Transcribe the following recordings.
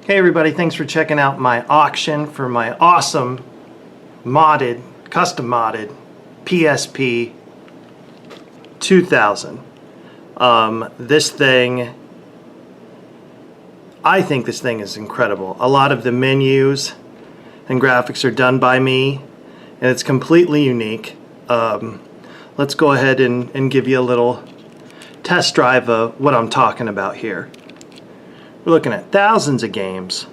Hey everybody, thanks for checking out my auction for my awesome modded, custom modded PSP 2000. This thing, I think this thing is incredible. A lot of the menus and graphics are done by me and it's completely unique. Let's go ahead and give you a little test drive of what I'm talking about here. We're looking at thousands of games.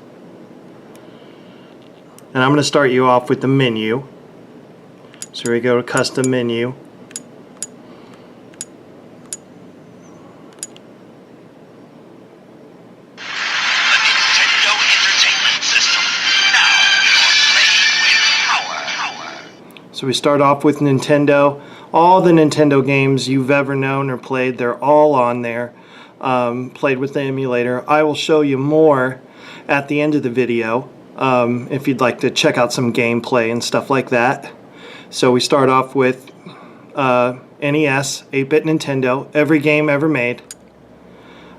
And I'm going to start you off with the menu. So here we go to custom menu. So we start off with Nintendo. All the Nintendo games you've ever known or played, they're all on there. Played with the emulator. I will show you more at the end of the video if you'd like to check out some gameplay and stuff like that. So we start off with NES, 8-bit Nintendo, every game ever made.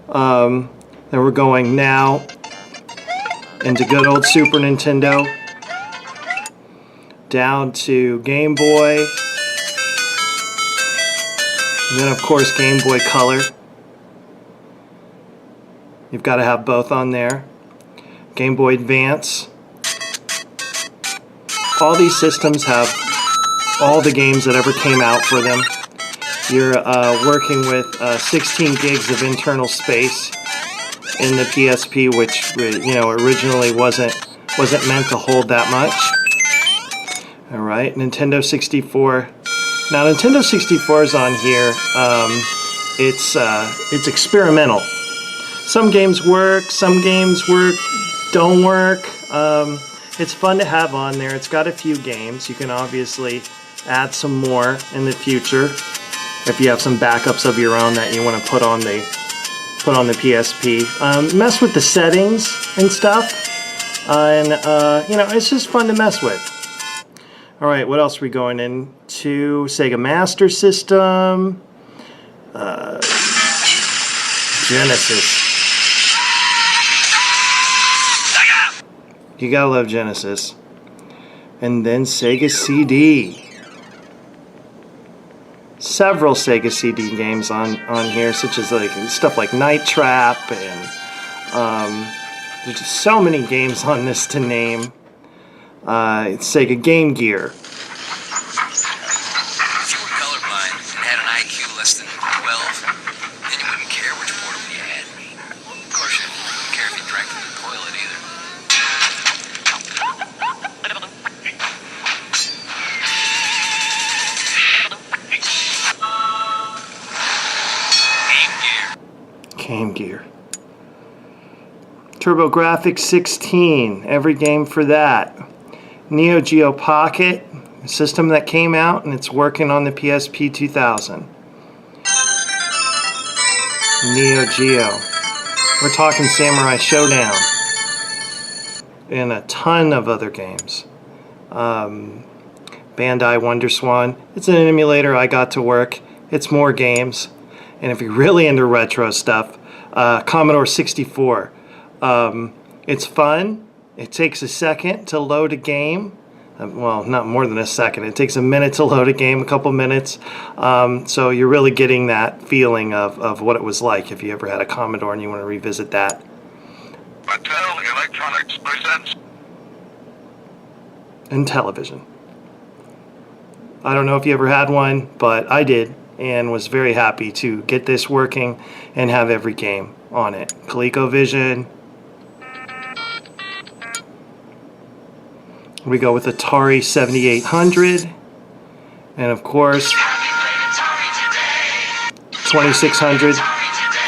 Then we're going now into good old Super Nintendo, down to Game Boy, and then of course Game Boy Color. You've got to have both on there. Game Boy Advance. All these systems have all the games that ever came out for them. You're working with 16 gigs of internal space in the PSP, which originally wasn't meant to hold that much. All right, Nintendo 64. Now Nintendo 64 is on here. It's experimental. Some games work, some games don't work. It's fun to have on there. It's got a few games. You can obviously add some more in the future if you have some backups of your own that you want to put on the PSP. Mess with the settings and stuff, and it's just fun to mess with. All right, what else are we going into? Sega Master System, Genesis. You gotta love Genesis. And then Sega CD. Several Sega CD games on here, such as stuff like Night Trap, and there's just so many games on this to name. It's Sega Game Gear. If you were colorblind and had an IQ less than 12, then you wouldn't care which portable you had. Of course, you wouldn't care if you drank from the toilet either. Game Gear. TurboGrafx 16, every game for that. Neo Geo Pocket, a system that came out and it's working on the PSP 2000. Neo Geo. We're talking Samurai Showdown. And a ton of other games. Bandai WonderSwan. It's an emulator I got to work. It's more games. And if you're really into retro stuff, Commodore 64. It's fun. It takes a second to load a game. Well, not more than a second. It takes a minute to load a game, a couple minutes. So you're really getting that feeling of what it was like if you ever had a Commodore and you want to revisit that. Mattel Electronics presents. And television. I don't know if you ever had one, but I did. And was very happy to get this working and have every game on it. ColecoVision. We go with Atari 7800. And of course, 2600.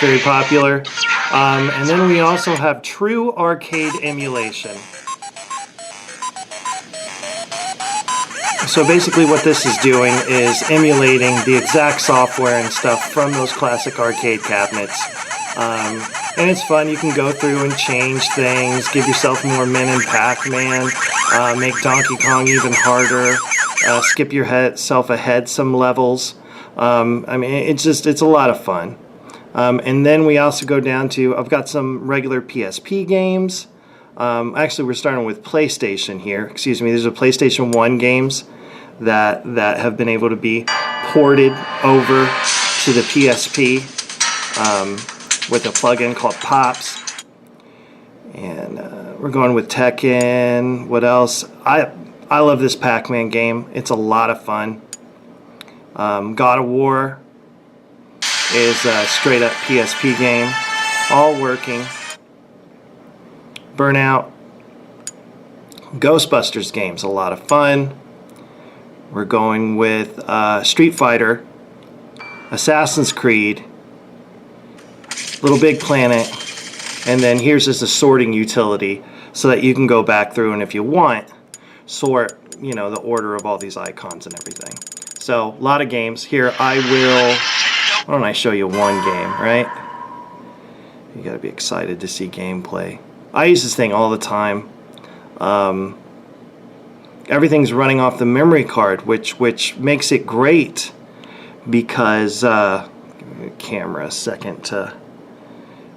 Very popular. And then we also have true arcade emulation. So basically what this is doing is emulating the exact software and stuff from those classic arcade cabinets. And it's fun. You can go through and change things, give yourself more Min and Pac-Man, make Donkey Kong even harder, skip yourself ahead some levels. It's a lot of fun. And then we also go down to, I've got some regular PSP games. Actually, we're starting with PlayStation here. Excuse me. These are PlayStation 1 games that have been able to be ported over to the PSP with a plugin called Pops. And we're going with Tekken. What else? I love this Pac-Man game. It's a lot of fun. God of War is a straight up PSP game. All working. Burnout. Ghostbusters game's a lot of fun. We're going with Street Fighter, Assassin's Creed, Little Big Planet, and then here's just a sorting utility so that you can go back through and if you want, sort, you know, the order of all these icons and everything. So, a lot of games. Here, why don't I show you one game, right? You gotta be excited to see gameplay. I use this thing all the time. Everything's running off the memory card, which makes it great because give the camera a second to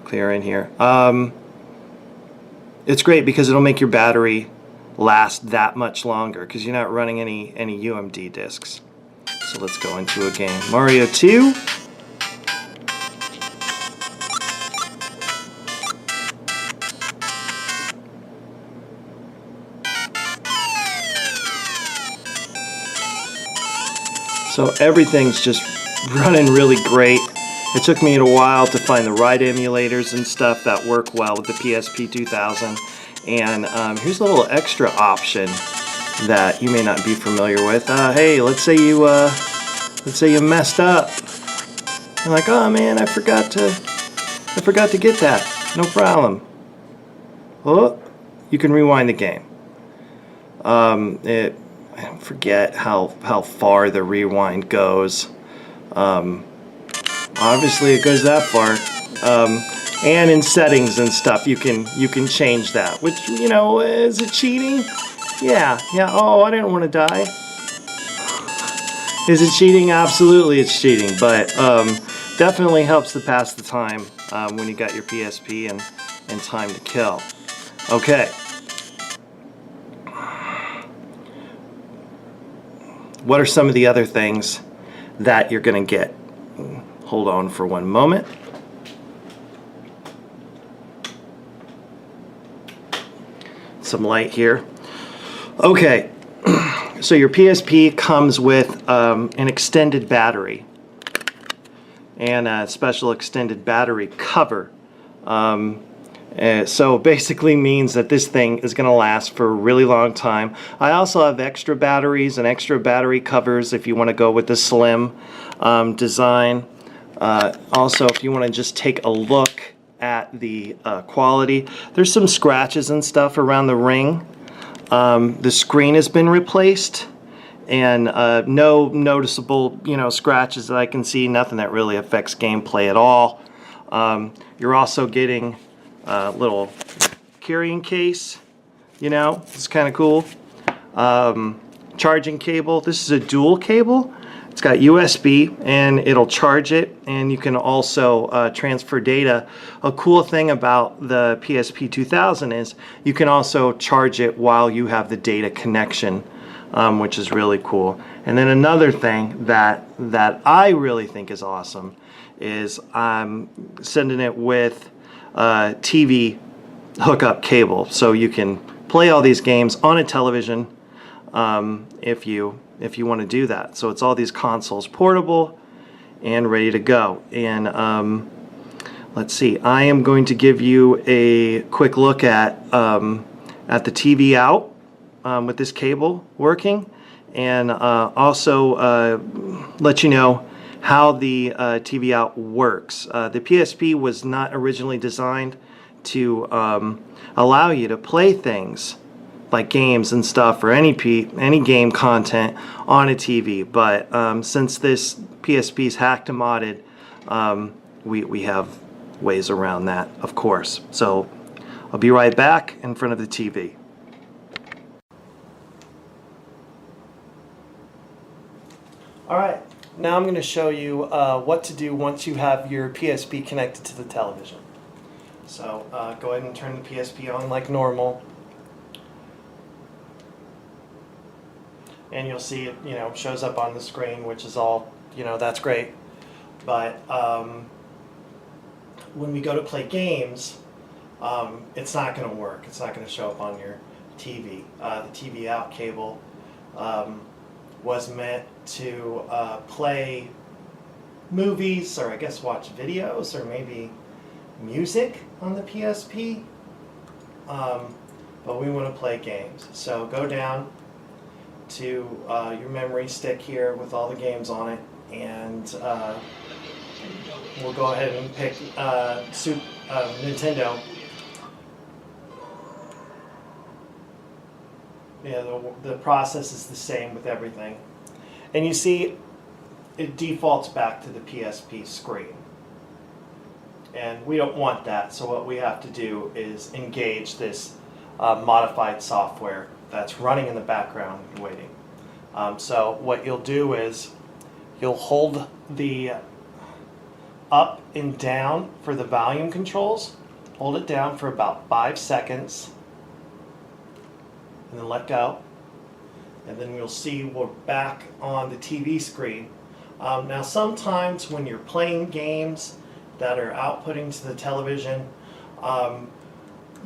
clear in here. It's great because it'll make your battery last that much longer because you're not running any UMD discs. So let's go into a game. Mario 2. So everything's just running really great. It took me a while to find the right emulators and stuff that work well with the PSP 2000. And here's a little extra option that you may not be familiar with. Hey, let's say you messed up. You're like, oh man, I forgot to get that. No problem. Oh, you can rewind the game. I don't forget how far the rewind goes. Obviously it goes that far. And in settings and stuff you can change that. Which, you know, is it cheating? Yeah. Oh, I didn't want to die. Is it cheating? Absolutely it's cheating. But definitely helps to pass the time when you got your PSP and time to kill. Okay. What are some of the other things that you're going to get? Hold on for one moment. Some light here. Okay, so your PSP comes with an extended battery and a special extended battery cover. So basically means that this thing is going to last for a really long time. I also have extra batteries and extra battery covers if you want to go with the slim design. Also, if you want to just take a look at the quality, there's some scratches and stuff around the ring. The screen has been replaced and no noticeable, you know, scratches that I can see, nothing that really affects gameplay at all. You're also getting a little carrying case, you know, it's kind of cool. Charging cable, this is a dual cable. It's got USB and it'll charge it, and you can also transfer data. A cool thing about the PSP 2000 is you can also charge it while you have the data connection, which is really cool. And then another thing that I really think is awesome is I'm sending it with TV hookup cable, so you can play all these games on a television if you want to do that. So it's all these consoles portable and ready to go. And let's see, I am going to give you a quick look at the TV out with this cable working, and also let you know how the TV out works. The PSP was not originally designed to allow you to play things like games and stuff or any game content on a TV, but since this PSP is hacked and modded, we have ways around that, of course. So I'll be right back in front of the TV. Alright, now I'm going to show you what to do once you have your PSP connected to the television. So go ahead and turn the PSP on like normal. And you'll see it, shows up on the screen, which is all, that's great. But when we go to play games, it's not going to work. It's not going to show up on your TV. The TV out cable was meant to play movies, or I guess watch videos, or maybe music on the PSP. But we want to play games. So go down to your memory stick here with all the games on it, and we'll go ahead and pick Nintendo. Yeah, the process is the same with everything. And you see, it defaults back to the PSP screen. And we don't want that, so what we have to do is engage this modified software that's running in the background waiting. So what you'll do is you'll hold the up and down for the volume controls. Hold it down for about 5 seconds and then let go. And then you'll see we're back on the TV screen. Now sometimes when you're playing games that are outputting to the television,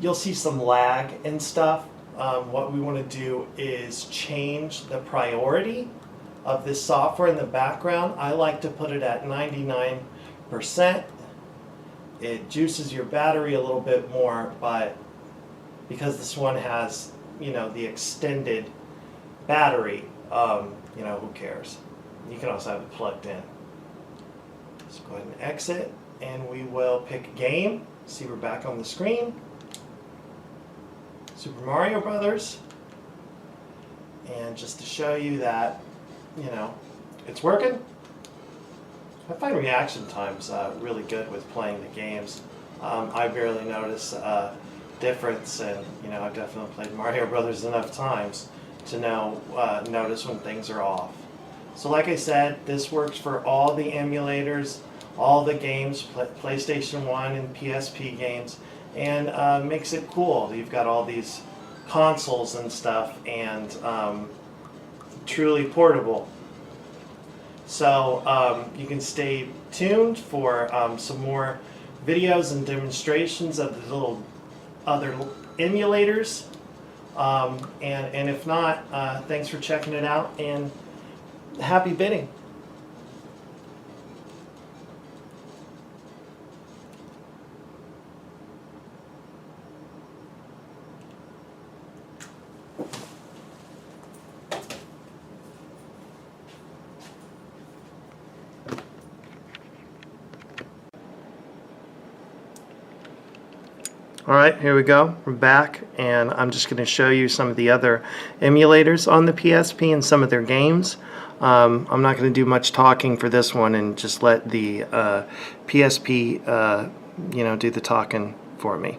you'll see some lag and stuff. What we want to do is change the priority of this software in the background. I like to put it at 99%. It juices your battery a little bit more, but because this one has, the extended battery, who cares? You can also have it plugged in. Let's go ahead and exit, and we will pick a game. See, we're back on the screen. Super Mario Brothers. And just to show you that, it's working. I find reaction times really good with playing the games. I barely notice a difference, and I've definitely played Mario Brothers enough times to notice when things are off. So like I said, this works for all the emulators, all the games, PlayStation 1 and PSP games, and makes it cool. You've got all these consoles and stuff, and truly portable. So you can stay tuned for some more videos and demonstrations of the little other emulators. And if not, thanks for checking it out, and happy bidding. Alright, here we go. We're back, and I'm just going to show you some of the other emulators on the PSP and some of their games. I'm not going to do much talking for this one, and just let the PSP do the talking for me.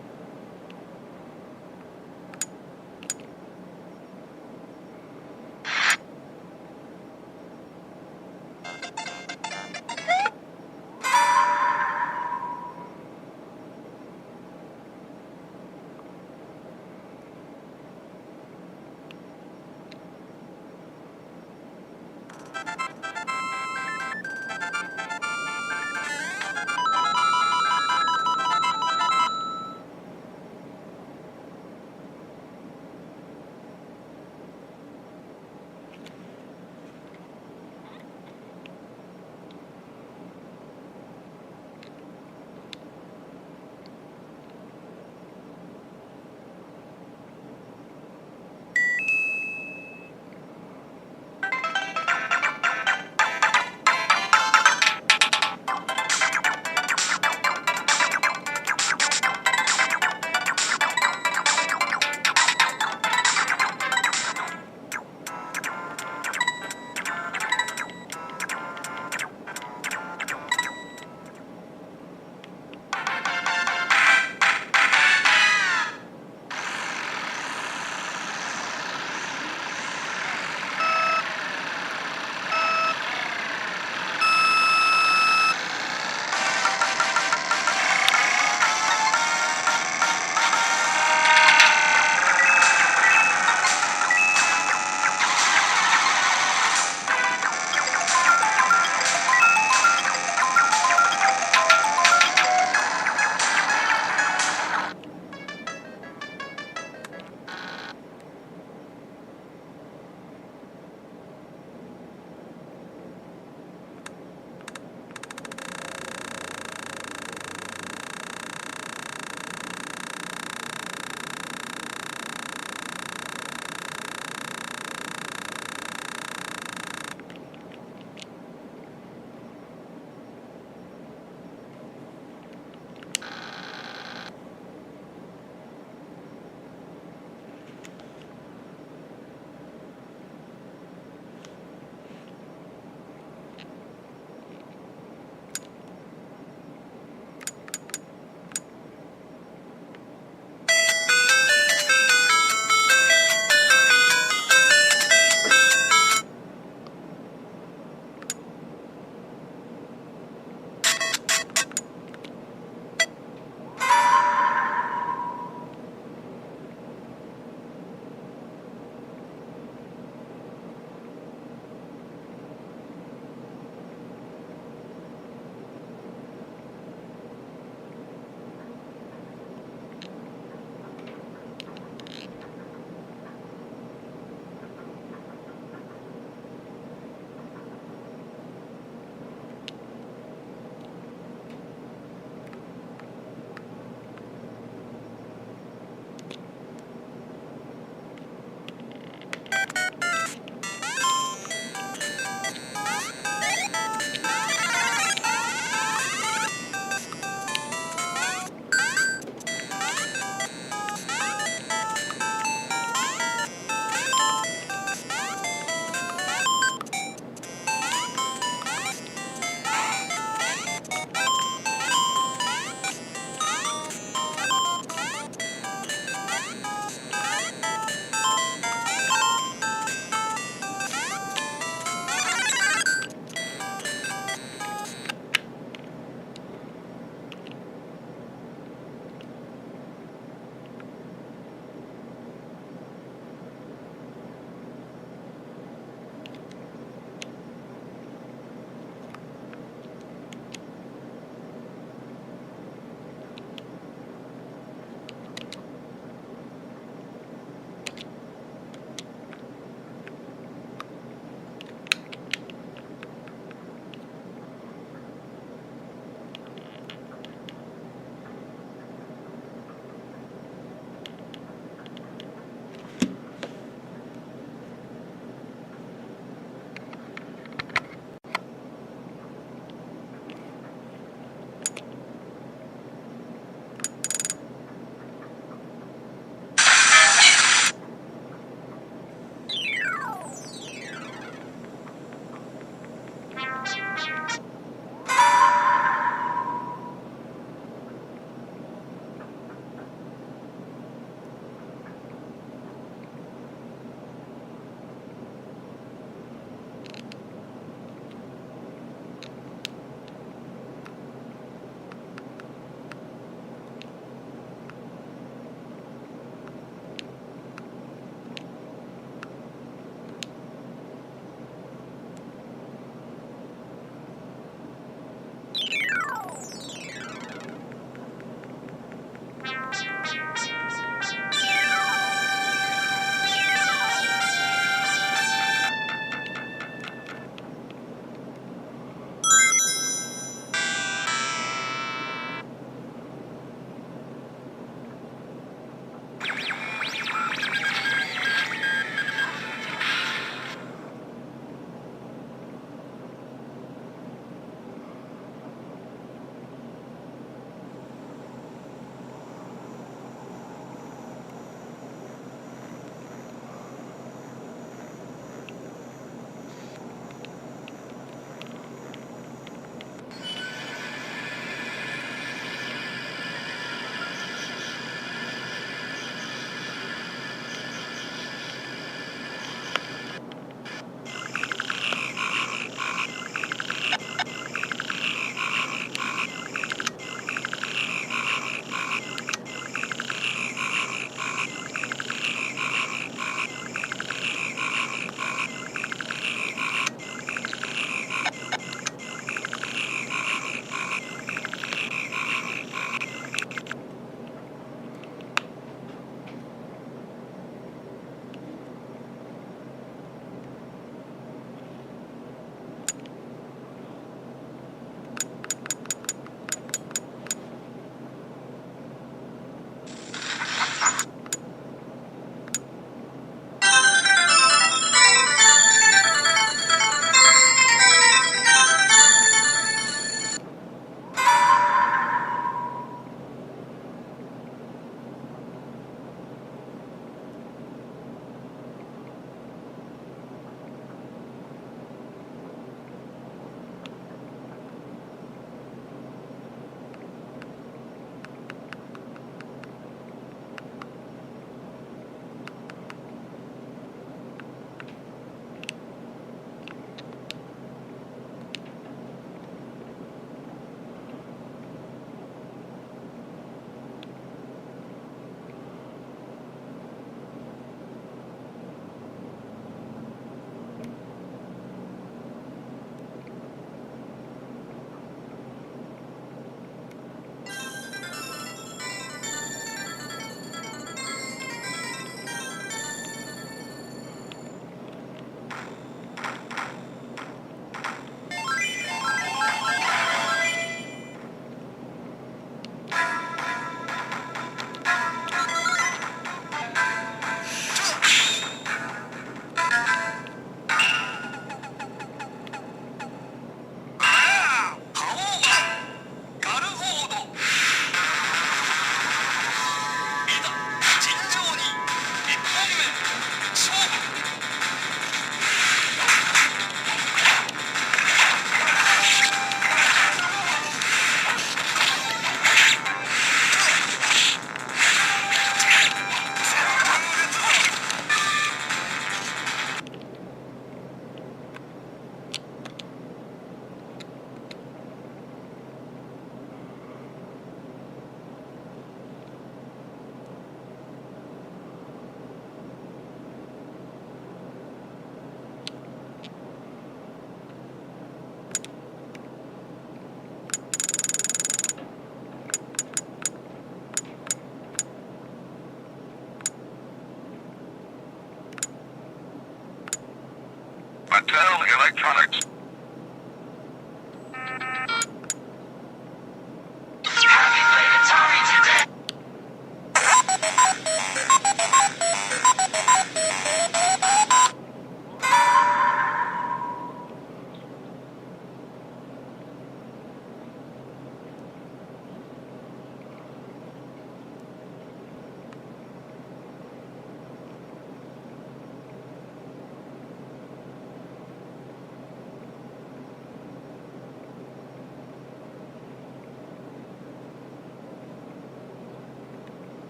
Mattel Electronics.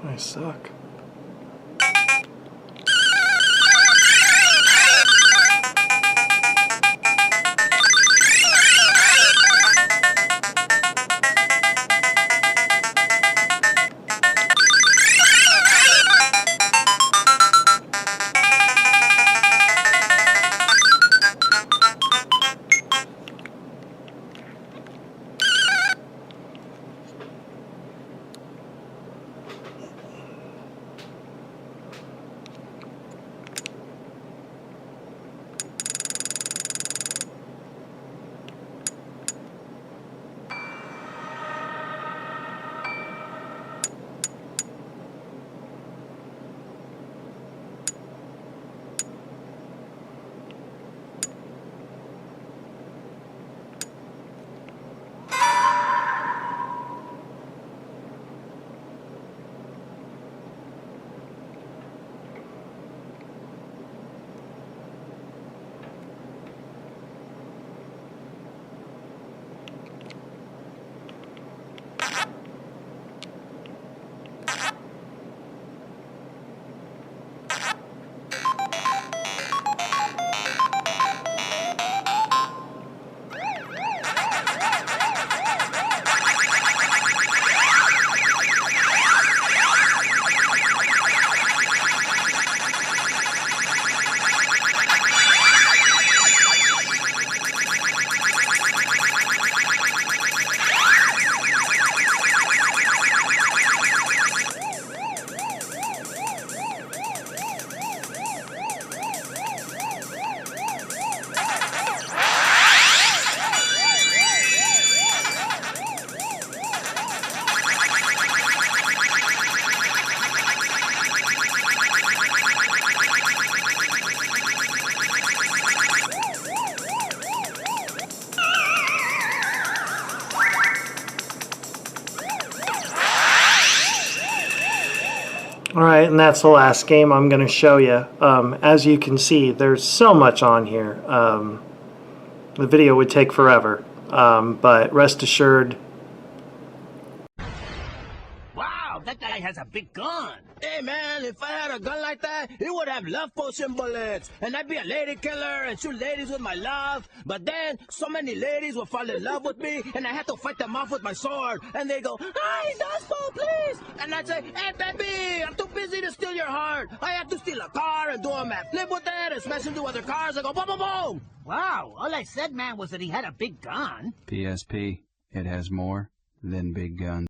I suck. Alright, and that's the last game I'm going to show you. As you can see, there's so much on here. The video would take forever, but rest assured. Wow, that guy has a big gun. Hey, man, if I had a gun like that, it would have love potion bullets. And I'd be a lady killer and shoot ladies with my love. But then, so many ladies would fall in love with me, and I had to fight them off with my sword. And they go, "Hey, Duspo, please!" And I'd say, "Hey, baby, I'm too busy to steal your heart. I have to steal a car and do a mad flip with it and smash into other cars and go boom, boom, boom." Wow, all I said, man, was that he had a big gun. PSP, it has more than big guns.